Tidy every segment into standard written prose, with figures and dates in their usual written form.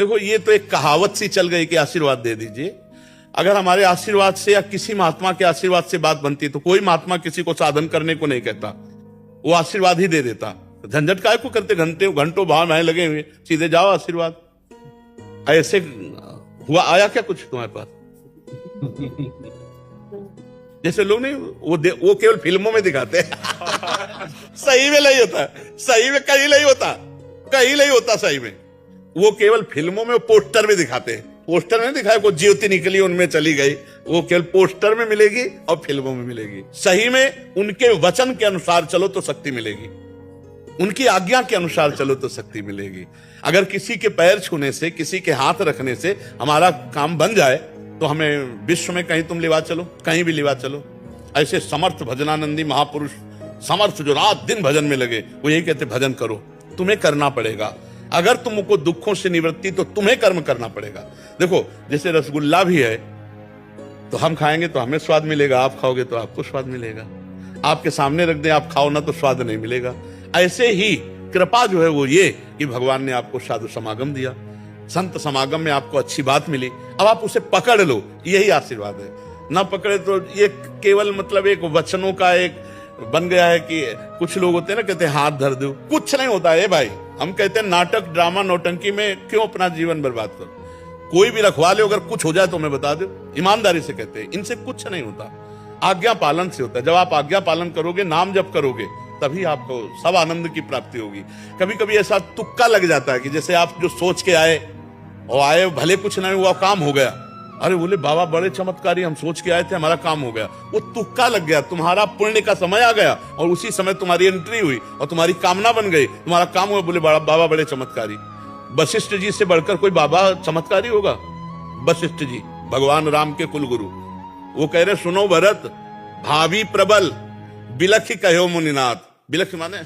देखो ये तो एक कहावत सी चल गई कि आशीर्वाद दे दीजिए। अगर हमारे आशीर्वाद से या किसी महात्मा के आशीर्वाद से बात बनती तो कोई महात्मा किसी को साधन करने को नहीं कहता, वो आशीर्वाद ही दे देता। झंझट काय को करते, घंटों भाव में लगे हुए, सीधे जाओ आशीर्वाद। ऐसे हुआ आया क्या कुछ तुम्हारे पास? जैसे लोग नहीं वो केवल फिल्मों में दिखाते हैं। सही में नहीं होता, सही में कहीं नहीं होता, कहीं नहीं होता सही में। वो केवल फिल्मों में, पोस्टर में दिखाते हैं। पोस्टर में दिखाया कोई ज्योति निकली उनमें चली गई, वो केवल पोस्टर में मिलेगी और फिल्मों में मिलेगी। सही में उनके वचन के अनुसार चलो तो शक्ति मिलेगी, उनकी आज्ञा के अनुसार चलो तो शक्ति मिलेगी। अगर किसी के पैर छूने से, किसी के हाथ रखने से हमारा काम बन जाए तो हमें विश्व में कहीं तुम लिवा चलो, कहीं भी लिवा चलो। ऐसे समर्थ भजनानंदी महापुरुष, समर्थ जो रात दिन भजन में लगे, वो यही कहते भजन करो, तुम्हें करना पड़ेगा। अगर तुमको दुखों से निवृत्ति तो तुम्हें कर्म करना पड़ेगा। देखो जैसे रसगुल्ला भी है तो हम खाएंगे तो हमें स्वाद मिलेगा, आप खाओगे तो आपको स्वाद मिलेगा। आपके सामने रख दें, आप खाओ ना तो स्वाद नहीं मिलेगा। ऐसे ही कृपा जो है वो ये कि भगवान ने आपको साधु समागम दिया, संत समागम में आपको अच्छी बात मिली, अब आप उसे पकड़ लो, यही आशीर्वाद है। ना पकड़े तो ये केवल मतलब एक वचनों का एक बन गया है कि कुछ लोग होते हैं ना, कहते हैं हाथ धर दो, कुछ नहीं होता है भाई। हम कहते हैं नाटक ड्रामा नौटंकी में क्यों अपना जीवन बर्बाद करो। कोई भी रखवा ले, अगर कुछ हो जाए तो हमें बता दो, ईमानदारी से कहते हैं, इनसे कुछ नहीं होता, आज्ञा पालन से होता है। जब आप आज्ञा पालन करोगे, नाम जप करोगे, तभी आपको सब आनंद की प्राप्ति होगी। कभी कभी ऐसा तुक्का लग जाता है कि जैसे आप जो सोच के आए और आए, भले कुछ नहीं हुआ, काम हो गया, अरे बोले बाबा बड़े चमत्कारी, हम सोच के आए थे, हमारा काम हो गया। वो तुक्का लग गया, तुम्हारा पुण्य का समय आ गया और उसी समय तुम्हारी एंट्री हुई और तुम्हारी कामना बन गई, तुम्हारा काम हुआ। बोले बाबा बड़े चमत्कारी। वशिष्ठ जी से बढ़कर कोई बाबा चमत्कारी होगा? वशिष्ठ जी भगवान राम के कुलगुरु, वो कह रहे सुनो भरत, भावी प्रबल बिलख कहो मुनिनाथ। बिलख माने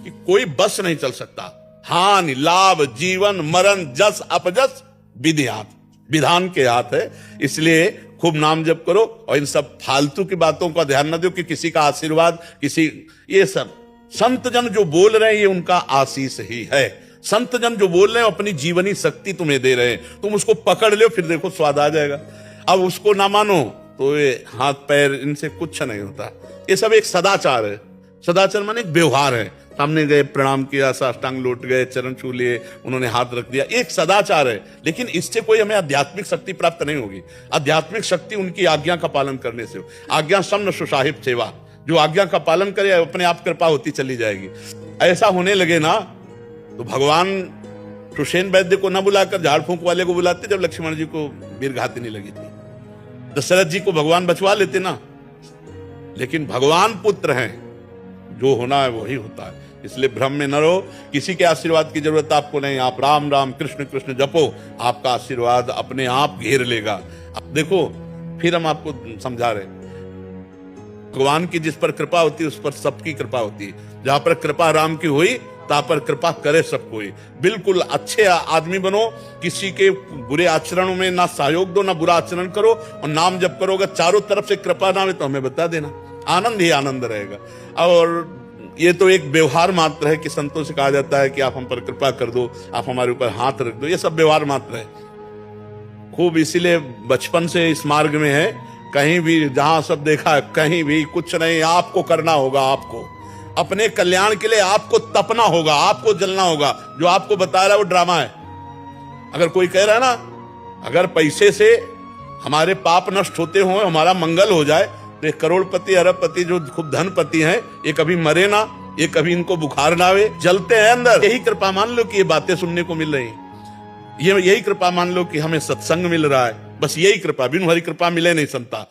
कि कोई बस नहीं चल सकता, हानि लाभ जीवन मरण जस अपजस विधि हाथ, विधान के हाथ है। इसलिए खूब नाम जप करो और इन सब फालतू की बातों का ध्यान न दो कि किसी का आशीर्वाद, किसी, ये सब संत जन जो बोल रहे हैं ये उनका आशीष ही है। संत जन जो बोल रहे हैं अपनी जीवनी शक्ति तुम्हें दे रहे हैं, तुम उसको पकड़ लो, फिर देखो स्वाद आ जाएगा। अब उसको ना मानो तो ये हाथ पैर, इनसे कुछ नहीं होता। ये सब एक सदाचार है। सदाचार माने एक व्यवहार है। सामने गए, प्रणाम किया, साष्टांग लौट गए, चरण छू लिए, उन्होंने हाथ रख दिया, एक सदाचार है। लेकिन इससे कोई हमें आध्यात्मिक शक्ति प्राप्त नहीं होगी। आध्यात्मिक शक्ति उनकी आज्ञा का पालन करने से हो। आज्ञा सम्न सुसाहिब सेवा, जो आज्ञा का पालन करे अपने आप कृपा होती चली जाएगी। ऐसा होने लगे ना तो भगवान सुषेण वैद्य को न बुलाकर झाड़ फूंक वाले को बुलाते, जब लक्ष्मण जी को वीरघातिनी लगी थी। दशरथ जी को भगवान बचवा लेते ना। लेकिन भगवान पुत्र हैं, जो होना है वही होता है। इसलिए भ्रम में न रहो, किसी के आशीर्वाद की जरूरत आपको नहीं। आप राम राम कृष्ण कृष्ण जपो, आपका आशीर्वाद अपने आप घेर लेगा। अब देखो फिर हम आपको समझा रहे, भगवान की जिस पर कृपा होती है उस पर सबकी कृपा होती है। जहां पर कृपा राम की हुई ता पर कृपा करे सब कोई। बिल्कुल अच्छे आदमी बनो, किसी के बुरे आचरणों में ना सहयोग दो, ना बुरा आचरण करो और नाम जप करो। अगर चारों तरफ से कृपा ना हो तो हमें बता देना, आनंद ही आनंद रहेगा। और ये तो एक व्यवहार मात्र है कि संतों से कहा जाता है कि आप हम पर कृपा कर दो, आप हमारे ऊपर हाथ रख दो, ये सब व्यवहार मात्र है। खूब इसीलिए बचपन से इस मार्ग में है, कहीं भी जहां सब देखा है, कहीं भी कुछ नहीं, आपको करना होगा। आपको अपने कल्याण के लिए आपको तपना होगा, आपको जलना होगा। जो आपको बता रहा है वो ड्रामा है। अगर कोई कह रहा है ना, अगर पैसे से हमारे पाप नष्ट होते हो, हमारा मंगल हो जाए, तो ये करोड़पति अरबपति जो खूब धनपति हैं, ये कभी मरे ना, ये कभी इनको बुखार ना आवे, जलते हैं अंदर। यही कृपा मान लो कि ये बातें सुनने को मिल रही हैं, यही कृपा मान लो कि हमें सत्संग मिल रहा है। बस यही कृपा, बिनु हरि कृपा मिले नहीं संता।